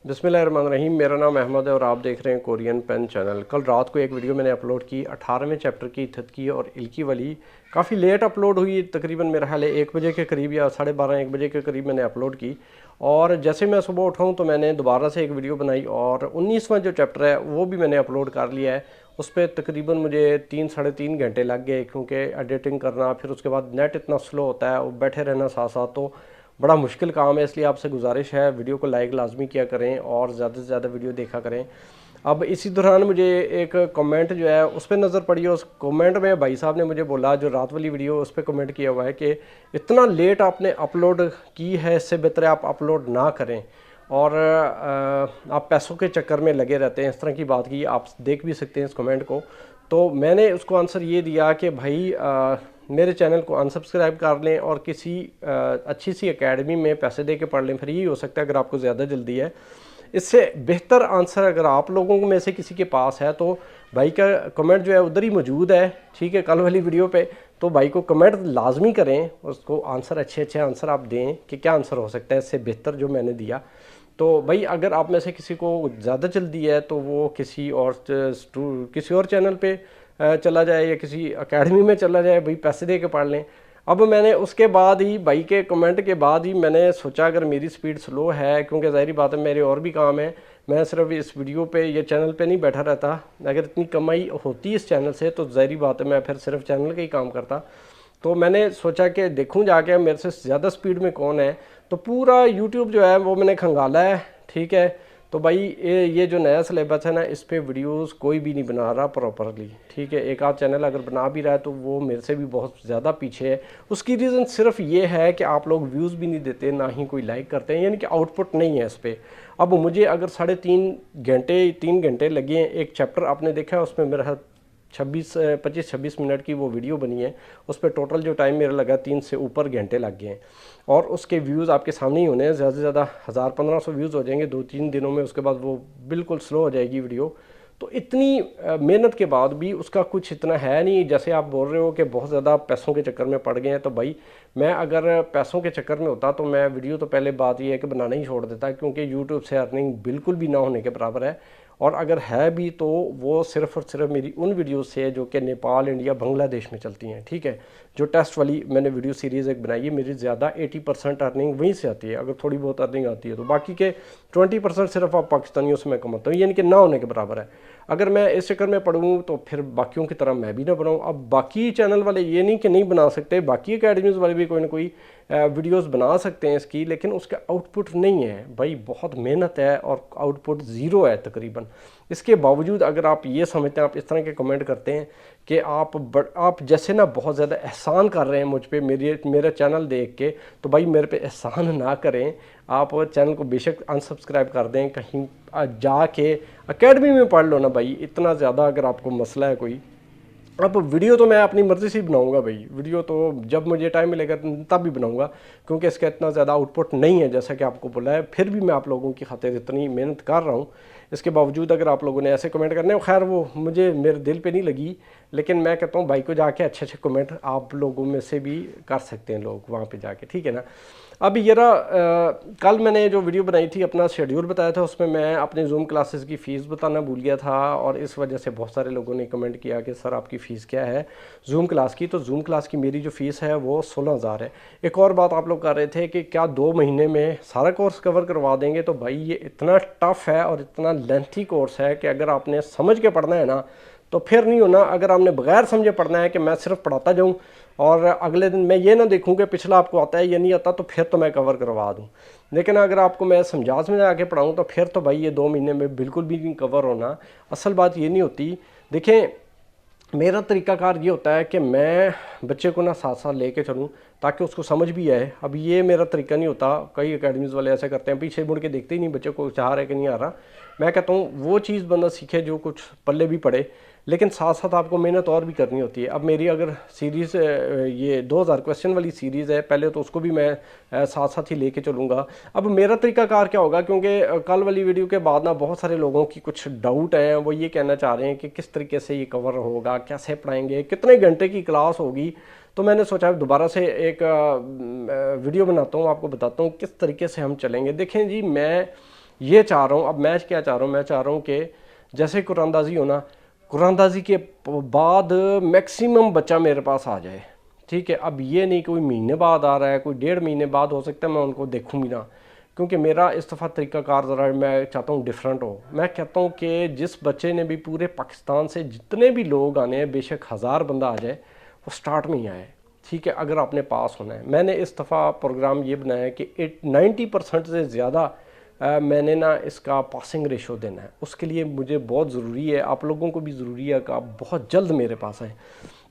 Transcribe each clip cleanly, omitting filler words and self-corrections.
बिस्मिल्लाहिर्रहमानिर्रहीम। मेरा नाम अहमद है और आप देख रहे हैं कोरियन पेन चैनल। कल रात को एक वीडियो मैंने अपलोड की 18वें चैप्टर की थतकी और इल्की वाली। काफ़ी लेट अपलोड हुई, तकरीबन मेरा ख्याल है 1 बजे के करीब या 12:30 1 बजे के करीब मैंने अपलोड की। और जैसे मैं सुबह उठाऊँ तो मैंने दोबारा से एक वीडियो बनाई और 19वां जो चैप्टर है वो भी मैंने अपलोड कर लिया है। उस पर तकरीबन मुझे 3 साढ़े 3 घंटे लग गए, क्योंकि एडिटिंग करना, फिर उसके बाद नेट इतना स्लो होता है और बैठे रहना साथ साथ, तो बड़ा मुश्किल काम है। इसलिए आपसे गुजारिश है वीडियो को लाइक लाजमी किया करें और ज़्यादा से ज़्यादा वीडियो देखा करें। अब इसी दौरान मुझे एक कमेंट जो है उस पर नज़र पड़ी। उस कमेंट में भाई साहब ने मुझे बोला, जो रात वाली वीडियो उस पर कमेंट किया हुआ है कि इतना लेट आपने अपलोड की है, इससे बेहतर है आप अपलोड ना करें और आप पैसों के चक्कर में लगे रहते हैं। इस तरह की बात की, आप देख भी सकते हैं इस कमेंट को। तो मैंने उसको आंसर ये दिया कि भाई मेरे चैनल को अनसब्सक्राइब कर लें और किसी अच्छी सी एकेडमी में पैसे दे के पढ़ लें, फिर यही हो सकता है अगर आपको ज़्यादा जल्दी है। इससे बेहतर आंसर अगर आप लोगों में से किसी के पास है तो भाई का कमेंट जो है उधर ही मौजूद है, ठीक है, कल वाली वीडियो पे। तो भाई को कमेंट लाजमी करें, उसको आंसर अच्छे अच्छे आंसर आप दें कि क्या आंसर हो सकता है इससे बेहतर जो मैंने दिया। तो भाई अगर आप में से किसी को ज़्यादा जल्दी है तो वो किसी और चैनल पे चला जाए या किसी एकेडमी में चला जाए, भाई पैसे दे के पढ़ लें। अब मैंने उसके बाद ही, भाई के कमेंट के बाद ही मैंने सोचा अगर मेरी स्पीड स्लो है, क्योंकि ज़ाहिर बात है मेरे और भी काम है, मैं सिर्फ इस वीडियो पे या चैनल पे नहीं बैठा रहता। अगर इतनी कमाई होती इस चैनल से तो ज़ाहिर बात है मैं फिर सिर्फ चैनल का ही काम करता। तो मैंने सोचा कि देखूं जाके मेरे से ज़्यादा स्पीड में कौन है। तो पूरा यूट्यूब जो है वो मैंने खंगाला है, ठीक है। तो भाई ये जो नया सिलेबस है ना, इस पे वीडियोस कोई भी नहीं बना रहा प्रॉपरली, ठीक है। एक आध चैनल अगर बना भी रहा है तो वो मेरे से भी बहुत ज़्यादा पीछे है। उसकी रीज़न सिर्फ ये है कि आप लोग व्यूज़ भी नहीं देते, ना ही कोई लाइक करते हैं, यानी कि आउटपुट नहीं है इस पर। अब मुझे अगर 3.5 घंटे लगे हैं, एक चैप्टर आपने देखा है उसमें मेरा 25-26 मिनट की वो वीडियो बनी है, उस पर टोटल जो टाइम मेरा लगा 3 से ऊपर घंटे लग गए हैं। और उसके व्यूज़ आपके सामने ही होने हैं, ज़्यादा से ज़्यादा 1000-1500 व्यूज़ हो जाएंगे 2-3 दिनों में, उसके बाद वो बिल्कुल स्लो हो जाएगी वीडियो। तो इतनी मेहनत के बाद भी उसका कुछ इतना है नहीं। जैसे आप बोल रहे हो कि बहुत ज़्यादा पैसों के चक्कर में पड़ गए हैं, तो भाई मैं अगर पैसों के चक्कर में होता तो मैं वीडियो, तो पहले बात ये है कि बनाना ही छोड़ देता, क्योंकि यूट्यूब से अर्निंग बिल्कुल भी ना होने के बराबर है। और अगर है भी तो वो सिर्फ और सिर्फ मेरी उन वीडियो से है जो कि नेपाल, इंडिया, बांग्लादेश में चलती हैं, ठीक है। जो टेस्ट वाली मैंने वीडियो सीरीज़ एक बनाई है, मेरी ज़्यादा 80% अर्निंग वहीं से आती है। अगर थोड़ी बहुत अर्निंग आती है तो बाकी के 20% सिर्फ आप पाकिस्तानियों से मैं कमाता हूँ, यानी कि ना होने के बराबर है। अगर मैं इस चक्कर में पढ़ूँ तो फिर बाकियों की तरह मैं भी ना बनाऊँ। अब बाकी चैनल वाले ये नहीं कि नहीं बना सकते, बाकी एकेडमीज़ वाले भी कोई ना कोई वीडियोस बना सकते हैं इसकी, लेकिन उसका आउटपुट नहीं है भाई। बहुत मेहनत है और आउटपुट ज़ीरो है तकरीबन। इसके बावजूद अगर आप ये समझते हैं, आप इस तरह के कमेंट करते हैं कि आप जैसे ना बहुत ज़्यादा एहसान कर रहे हैं मुझ पे, मेरा चैनल देख के, तो भाई मेरे पे एहसान ना करें। आप चैनल को बेशक अनसब्सक्राइब कर दें, कहीं जाके एकेडमी में पढ़ लो ना भाई। इतना ज़्यादा अगर आपको मसला है कोई, अब वीडियो तो मैं अपनी मर्ज़ी से ही बनाऊंगा भाई, वीडियो तो जब मुझे टाइम मिलेगा तब भी बनाऊंगा, क्योंकि इसका इतना ज़्यादा आउटपुट नहीं है जैसा कि आपको बोला है। फिर भी मैं आप लोगों की खातिर इतनी मेहनत कर रहा हूँ, इसके बावजूद अगर आप लोगों ने ऐसे कमेंट करने हैं, खैर वो मुझे मेरे दिल पे नहीं लगी। लेकिन मैं कहता हूँ भाई को जाके अच्छे अच्छे कमेंट आप लोगों में से भी कर सकते हैं लोग वहाँ पे जाके, ठीक है ना। अब ये कल मैंने जो वीडियो बनाई थी, अपना शेड्यूल बताया था, उसमें मैं अपने जूम क्लासेस की फ़ीस बताना भूल गया था और इस वजह से बहुत सारे लोगों ने कमेंट किया कि सर आपकी फ़ीस क्या है जूम क्लास की। तो जूम क्लास की मेरी जो फ़ीस है वो 16,000 है। एक और बात आप लोग कर रहे थे कि क्या 2 महीने में सारा कोर्स कवर करवा देंगे, तो भाई ये इतना टफ़ है और इतना लेंथी कोर्स है कि अगर आपने समझ के पढ़ना है ना तो फिर नहीं होना। अगर आपने बगैर समझे पढ़ना है कि मैं सिर्फ पढ़ाता जाऊँ और अगले दिन मैं ये ना देखूं कि पिछला आपको आता है या नहीं आता, तो फिर तो मैं कवर करवा दूं। लेकिन अगर आपको मैं समझा के पढ़ाऊं तो फिर तो भाई ये 2 महीने में बिल्कुल भी नहीं कवर होना। असल बात ये नहीं होती। देखें, मेरा तरीक़ाकार ये होता है कि मैं बच्चे को ना साथ साथ लेके चलूँ ताकि उसको समझ भी आए। अब ये मेरा तरीका नहीं होता, कई एकेडमीज़ वाले ऐसे करते हैं, पीछे मुड़ के देखते ही नहीं बच्चे को चाह रहा है कि नहीं आ रहा। मैं कहता हूँ वो चीज़ बंदा सीखे जो कुछ पल्ले भी पड़े, लेकिन साथ साथ आपको मेहनत और भी करनी होती है। अब मेरी अगर सीरीज़ ये 2000 क्वेश्चन वाली सीरीज़ है, पहले तो उसको भी मैं साथ साथ ही लेके चलूँगा। अब मेरा तरीकाकार क्या होगा, क्योंकि कल वाली वीडियो के बाद ना बहुत सारे लोगों की कुछ डाउट हैं, वो ये कहना चाह रहे हैं कि किस तरीके से ये कवर होगा, कैसे पढ़ाएंगे, कितने घंटे की क्लास होगी। तो मैंने सोचा दोबारा से एक वीडियो बनाता हूँ, आपको बताता हूँ किस तरीके से हम चलेंगे। देखें जी, मैं ये चाह रहा हूँ। अब मैं क्या चाह रहा हूँ, मैं चाह रहा हूँ कि जैसे कुरानदाजी हो ना, कुरानदाजी के बाद मैक्सिमम बच्चा मेरे पास आ जाए, ठीक है। अब ये नहीं कोई महीने बाद आ रहा है, कोई 1.5 महीने बाद, हो सकता है मैं उनको देखूँ भी ना, क्योंकि मेरा इस दफ़ा तरीक़ाकार ज़रा मैं चाहता हूँ डिफरेंट हो। मैं कहता हूँ कि जिस बच्चे ने भी पूरे पाकिस्तान से जितने भी लोग आने हैं, बेशक 1000 बंदा आ जाए, वो स्टार्ट में ही आए, ठीक है, अगर आपने पास होना है। मैंने इस दफ़ा प्रोग्राम ये बनाया है कि 90% से ज़्यादा मैंने ना इसका पासिंग रेशो देना है। उसके लिए मुझे बहुत ज़रूरी है, आप लोगों को भी ज़रूरी है कि आप बहुत जल्द मेरे पास आएँ।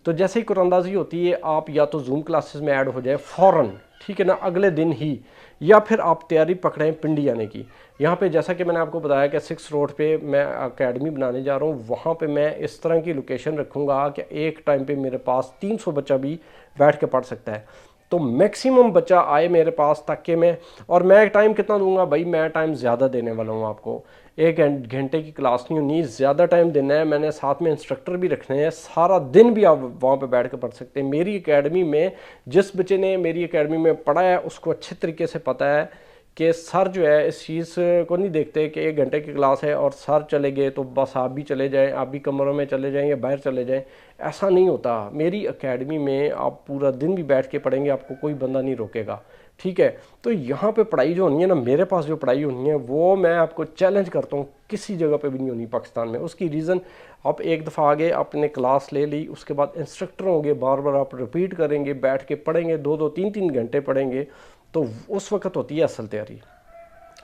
तो जैसे ही कुरानदाजी होती है, आप या तो जूम क्लासेस में ऐड हो जाए फ़ौरन, ठीक है ना, अगले दिन ही, या फिर आप तैयारी पकड़ें पिंडी आने की। यहाँ पे जैसा कि मैंने आपको बताया कि 6 रोड पे मैं एकेडमी बनाने जा रहा हूँ, वहाँ पे मैं इस तरह की लोकेशन रखूँगा कि एक टाइम पे मेरे पास 300 बच्चा भी बैठ के पढ़ सकता है। तो मैक्सिमम बच्चा आए मेरे पास, ताकि मैं, और मैं टाइम कितना दूंगा भाई, मैं टाइम ज़्यादा देने वाला हूँ आपको। 1 घंटे की क्लास नहीं होनी, ज़्यादा टाइम देना है। मैंने साथ में इंस्ट्रक्टर भी रखने हैं, सारा दिन भी आप वहाँ पे बैठ कर पढ़ सकते हैं। मेरी एकेडमी में जिस बच्चे ने मेरी एकेडमी में पढ़ा है, उसको अच्छे तरीके से पता है कि सर जो है इस चीज़ को नहीं देखते कि 1 घंटे की क्लास है और सर चले गए तो बस आप भी चले जाएं, आप भी कमरों में चले जाएं या बाहर चले जाएं। ऐसा नहीं होता। मेरी एकेडमी में आप पूरा दिन भी बैठ के पढ़ेंगे, आपको कोई बंदा नहीं रोकेगा, ठीक है। तो यहाँ पे पढ़ाई जो होनी है ना, मेरे पास जो पढ़ाई होनी है, वो मैं आपको चैलेंज करता हूँ, किसी जगह पे भी नहीं होनी पाकिस्तान में। उसकी रीज़न, आप एक दफ़ा आगे आपने क्लास ले ली, उसके बाद इंस्ट्रक्टर होंगे, बार बार आप रिपीट करेंगे, बैठ के पढ़ेंगे, 2-2 3-3 घंटे पढ़ेंगे, तो उस वक्त होती है असल तैयारी।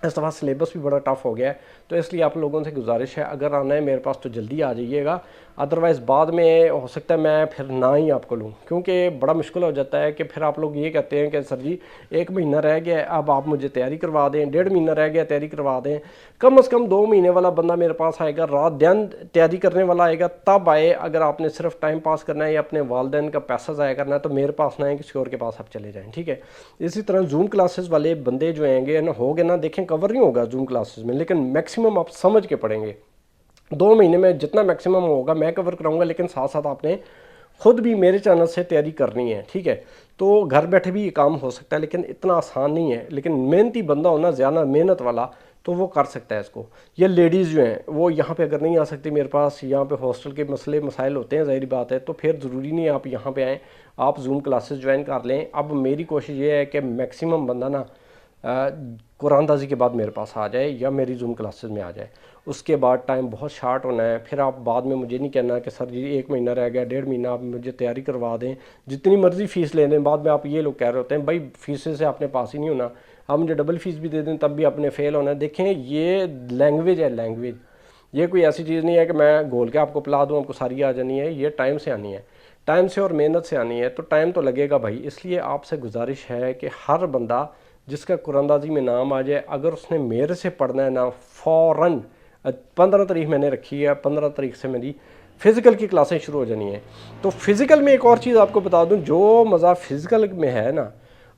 इस दफ़ा सिलेबस भी बड़ा टफ हो गया है, तो इसलिए आप लोगों से गुजारिश है, अगर आना है मेरे पास तो जल्दी आ जाइएगा, अदरवाइज़ बाद में हो सकता है मैं फिर ना ही आपको लूँ, क्योंकि बड़ा मुश्किल हो जाता है कि फिर आप लोग ये कहते हैं कि सर जी 1 महीना रह गया, अब आप मुझे तैयारी करवा दें, 1.5 महीना रह गया तैयारी करवा दें। कम से कम 2 महीने वाला बंदा मेरे पास आएगा, रात दिन तैयारी करने वाला आएगा, तब आए। अगर आपने सिर्फ टाइम पास करना है या अपने वालदैन का पैसा ज़ाया करना है, तो मेरे पास ना आए, किसी और के पास आप चले जाएँ, ठीक है। इसी तरह जूम क्लासेस वाले बंदे जो आएंगे ना, होंगे ना, देखें कवर नहीं होगा जूम क्लासेस में, लेकिन मैक्सिमम आप समझ के पढ़ेंगे। 2 महीने में जितना मैक्सिमम होगा मैं कवर कराऊंगा, लेकिन साथ साथ आपने खुद भी मेरे चैनल से तैयारी करनी है, ठीक है। तो घर बैठे भी ये काम हो सकता है, लेकिन इतना आसान नहीं है। लेकिन मेहनती बंदा होना, ज़्यादा मेहनत वाला, तो वो कर सकता है इसको। ये लेडीज़ जो हैं वो यहाँ पे अगर नहीं आ सकती मेरे पास, यहाँ पे हॉस्टल के मसले मसाइल होते हैं, ज़ाहिर बात है, तो फिर ज़रूरी नहीं है आप यहाँ पे आएँ, आप जूम क्लासेस ज्वाइन कर लें। अब मेरी कोशिश ये है कि मैक्सिमम बंदा ना कुरानदाजी के बाद मेरे पास आ जाए या मेरी जूम क्लासेस में आ जाए। उसके बाद टाइम बहुत शार्ट होना है, फिर आप बाद में मुझे नहीं कहना कि सर जी 1 महीना रह गया, 1.5 महीना, आप मुझे तैयारी करवा दें, जितनी मर्ज़ी फ़ीस ले लें। बाद में आप ये लोग कह रहे होते हैं भाई फीस से आपने पास ही नहीं होना, आप मुझे डबल फ़ीस भी दे दें तब भी आपने फ़ेल होना है। देखें ये लैंग्वेज है, लैंग्वेज, ये कोई ऐसी चीज़ नहीं है कि मैं घोल के आपको पिला दूँ, आपको सारी आ जानी है। ये टाइम से आनी है, टाइम से और मेहनत से आनी है, तो टाइम तो लगेगा भाई। इसलिए आपसे गुजारिश है कि हर बंदा जिसका कुरानदाजी में नाम आ जाए, अगर उसने मेरे से पढ़ना है ना, फ़ौरन 15 तारीख मैंने रखी है, 15 तारीख से मेरी फ़िज़िकल की क्लासें शुरू हो जानी है। तो फ़िज़िकल में एक और चीज़ आपको बता दूं, जो मज़ा फ़िज़िकल में है ना,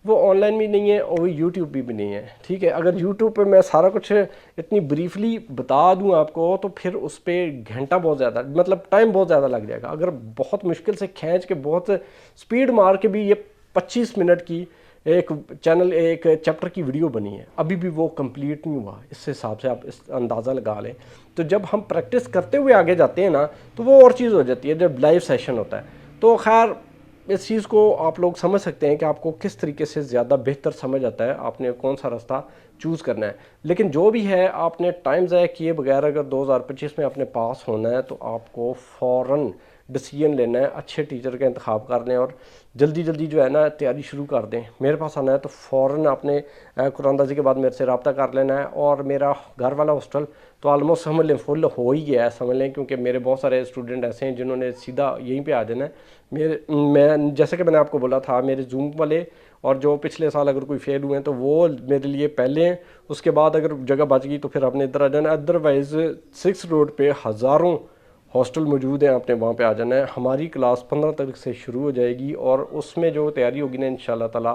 वो ऑनलाइन भी नहीं है और वो यूट्यूब भी नहीं है, ठीक है। अगर यूट्यूब पे मैं सारा कुछ इतनी ब्रीफली बता दूं आपको, तो फिर उस पर घंटा बहुत ज़्यादा, मतलब टाइम बहुत ज़्यादा लग जाएगा। अगर बहुत मुश्किल से खींच के, बहुत स्पीड मार के भी ये 25 मिनट की एक चैनल, एक चैप्टर की वीडियो बनी है, अभी भी वो कंप्लीट नहीं हुआ। इस हिसाब से आप इस अंदाज़ा लगा लें। तो जब हम प्रैक्टिस करते हुए आगे जाते हैं ना, तो वो और चीज़ हो जाती है जब लाइव सेशन होता है। तो खैर इस चीज़ को आप लोग समझ सकते हैं कि आपको किस तरीके से ज़्यादा बेहतर समझ आता है, आपने कौन सा रास्ता चूज़ करना है। लेकिन जो भी है, आपने टाइम ज़ाया किए बगैर अगर 2025 में आपने पास होना है, तो आपको फ़ौरन डिसीजन लेना है, अच्छे टीचर का इंतखाब कर लें और जल्दी जल्दी जो है ना तैयारी शुरू कर दें। मेरे पास आना है तो फ़ौरन आपने कुरानदाजी के बाद मेरे से रब्ता कर लेना है। और मेरा घर वाला हॉस्टल तो ऑलमोस्ट समझ लें फुल हो ही गया है, समझ लें, क्योंकि मेरे बहुत सारे स्टूडेंट ऐसे हैं जिन्होंने सीधा यहीं पे आ जाना है। मैं जैसे कि मैंने आपको बोला था, मेरे जूम वाले और जो पिछले साल अगर कोई फेल हुए हैं तो वो मेरे लिए पहले हैं, उसके बाद अगर जगह बच गई तो फिर आपने इधर आ जाना। अदरवाइज़ 6 रोड पे हज़ारों हॉस्टल मौजूद हैं, आपने वहाँ पे आ जाना है। हमारी क्लास 15 तारीख से शुरू हो जाएगी और उसमें जो तैयारी होगी ना, इंशाल्लाह ताला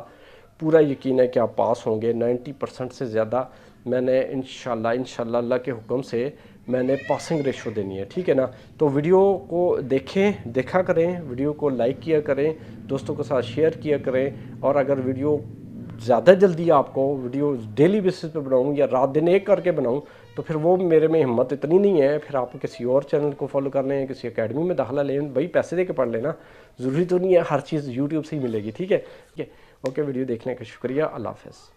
पूरा यकीन है कि आप पास होंगे। 90% से ज़्यादा मैंने इंशाल्लाह अल्लाह के हुक्म से मैंने पासिंग रेशो देनी है, ठीक है ना। तो वीडियो को देखा करें, वीडियो को लाइक किया करें, दोस्तों के साथ शेयर किया करें। और अगर वीडियो ज़्यादा जल्दी आपको वीडियो डेली बेसिस पे बनाऊँ या रात दिन एक करके बनाऊँ, तो फिर वो मेरे में हिम्मत इतनी नहीं है। फिर आप किसी और चैनल को फॉलो कर लें, किसी एकेडमी में दाखिला लें, भाई पैसे दे के पढ़ लेना, ज़रूरी तो नहीं है हर चीज़ यूट्यूब से ही मिलेगी। ठीक है, ओके, वीडियो देखने का शुक्रिया, अल्लाह हाफ़िज़।